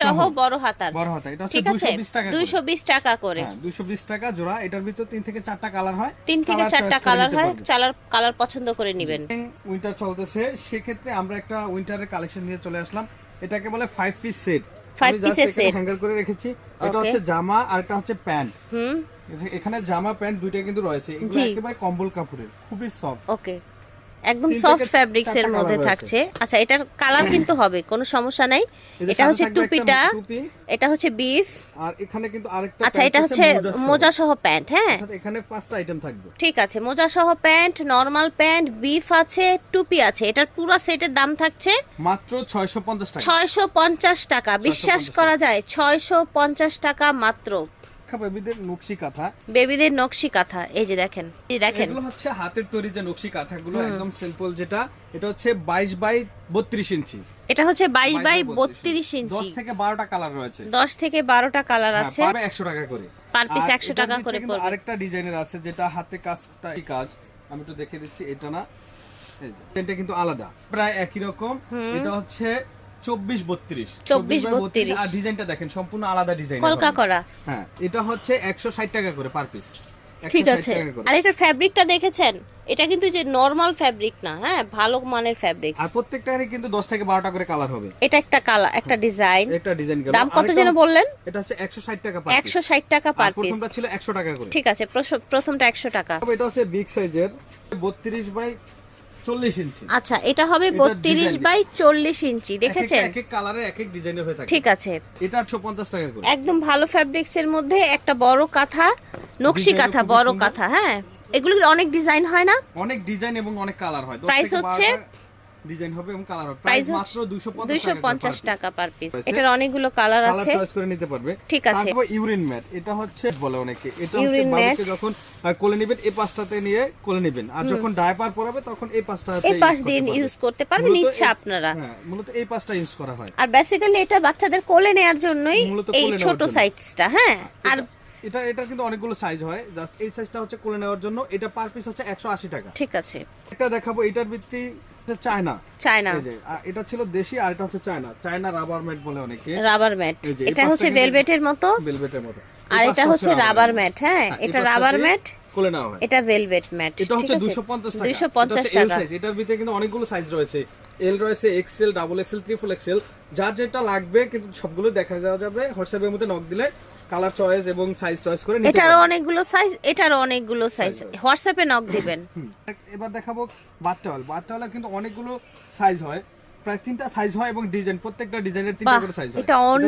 সহ বড় হাতার। এটা হচ্ছে ঠিক আছে 220 টাকা 220 টাকা করে। হ্যাঁ 220 টাকা জোড়া। এটার ভিতর 3 থেকে 4টা কালার হয়, 3 থেকে 4টা কালার হয়, কালার পছন্দ করে নেবেন। উইন্টার চলতেছে, সেক্ষেত্রে আমরা একটা উইন্টারের কালেকশন নিয়ে চলে আসলাম। এটাকে বলে 5 পিস সেট। 5 পিসের সেট হ্যাঙ্গার করে রেখেছি। এটা হচ্ছে জামা আর এটা হচ্ছে প্যান্ট। হুম, এখানে জামা প্যান্ট দুইটা কিন্তু রয়েছে, এগুলো একেবারে কম্বল কাপড়ের, খুবই সফট। ওকে, একদম সফট ফ্যাব্রিক্স এর মধ্যে থাকছে। আচ্ছা, এটার কালার কিন্তু হবে, কোনো সমস্যা নাই। এটা হচ্ছে টুপিটা, এটা হচ্ছে বিফ, আর এখানে কিন্তু আরেকটা। আচ্ছা, এটা হচ্ছে মোজা সহ প্যান্ট। হ্যাঁ, এখানে 5টা আইটেম থাকবে। ঠিক আছে, মোজা সহ প্যান্ট, নরমাল প্যান্ট, বিফ আছে, টুপি আছে। এটার পুরো সেটের দাম থাকছে মাত্র 650 টাকা। 650 টাকা। বিশ্বাস করা যায়, 650 টাকা মাত্র। বেবিদের নকশি কাঁথা, বেবিদের নকশি কাঁথা, এই যে দেখেন, এই দেখেন, এগুলো হচ্ছে হাতের তৈরি যে নকশি কাঁথাগুলো, একদম সিম্পল। যেটা এটা হচ্ছে 22 বাই 32 ইঞ্চি। এটা হচ্ছে 22 বাই 32 ইঞ্চি। 10 থেকে 12টা কালার রয়েছে। 10 থেকে 12টা কালার আছে। পাবে 100 টাকা করে। পার পিস 100 টাকা করে পড়বে। আরেকটা ডিজাইনের আছে যেটা হাতে কাজটা কাজ, আমি একটু দেখিয়ে দিচ্ছি। এটা না, এই যে এটা কিন্তু আলাদা, প্রায় একই রকম। এটা হচ্ছে 24-32 আর ডিজাইনটা দেখেন সম্পূর্ণ আলাদা ডিজাইন, কলকা করা। হ্যাঁ, এটা হচ্ছে 160 টাকা করে পার পিস। ঠিক আছে। আর এটার ফ্যাব্রিকটা দেখেছেন? এটা কিন্তু যে নরমাল ফ্যাব্রিক না, হ্যাঁ, ভালো মানের ফ্যাব্রিক। আর প্রত্যেকটারই কিন্তু 10 থেকে 12টা করে কালার হবে। এটা একটা কালার, একটা ডিজাইন। একটা ডিজাইন গেল। দাম কত যেন বললেন? এটা হচ্ছে 160 টাকা পার পিস। 160 টাকা পার পিস। প্রথমটা ছিল 100 টাকা করে। ঠিক আছে, প্রথমটা 100 টাকা। এটা হচ্ছে বিগ সাইজের 32 বাই 40 ইঞ্চি। আচ্ছা, এটা হবে 32 বাই 40 ইঞ্চি। দেখেছেন? এক এক কালারে এক এক ডিজাইনের হয়ে থাকে। ঠিক আছে, এটা 850 টাকা করে। একদম ভালো ফ্যাব্রিক্স এর মধ্যে একটা বড় কাঁথা, নকশি কাঁথা, বড় কাঁথা। হ্যাঁ, এগুলোর অনেক ডিজাইন হয় না? অনেক ডিজাইন এবং অনেক কালার হয়। প্রাইস হচ্ছে ডিজাইন হবে এবং কালার হবে। প্রাইস মাত্র 250 টাকা পার পিস। এটার অনেকগুলো কালার আছে, চয়েস করে নিতে পারবে। ঠিক আছে। তারপর ইউরিন ম্যাট, এটা হচ্ছে বলে অনেকে, এটা হচ্ছে বাবুকে যখন কোলে নেবেন এই পাশটাতে নিয়ে কোলে নেবেন, আর যখন ডায়াপার পরাবে তখন এই পাশটাতে এই পাশ দিয়ে ইউজ করতে পারবেন ইচ্ছা আপনারা। হ্যাঁ, মূলত এই পাশটা ইউজ করা হয়। আর বেসিক্যালি এটা বাচ্চাদের কোলে নেয়ার জন্যই এই ছোট সাইজটা। হ্যাঁ, আর এটা কিন্তু অনেকগুলো সাইজ হয়, জাস্ট এই সাইজটা হচ্ছে কোলে নেওয়ার জন্য। এটা পার পিস হচ্ছে 180 টাকা। ঠিক আছে, এটা দেখাবো, এটার ভিত্তি চায়না। এটা ছিল দেশি, আর এটা হচ্ছে চায়না রাবার ম্যাট বলে অনেকে। রাবার ম্যাট, এটা হচ্ছে ভেলভেটের মতো, আর এটা হচ্ছে রাবার ম্যাট। হ্যাঁ, এটা রাবার ম্যাট, কোলে নেওয়া হয়। এটা ভেলভেট ম্যাট। এটা হচ্ছে 250 টাকা। 250 টাকা। এটার ভিতরে কিন্তু অনেকগুলো সাইজ রয়েছে, এল রয়েছে, XL, double XL, triple XL, যার যেটা লাগবে কিন্তু সবগুলো দেখা যাবে। হোয়াটসঅ্যাপের মধ্যে নক দিলে কালার চয়েস এবং সাইজ চয়েস করে নিতে পারবেন। এটারও অনেকগুলো সাইজ, হোয়াটসঅ্যাপে নক দিবেন। এবার দেখাবো বাথটাওয়াল কিন্তু অনেকগুলো সাইজ হয়, প্রায় 3টা সাইজ হয় এবং ডিজাইন, প্রত্যেকটা ডিজাইনের 3টা করে সাইজ হয়। এটা অনেক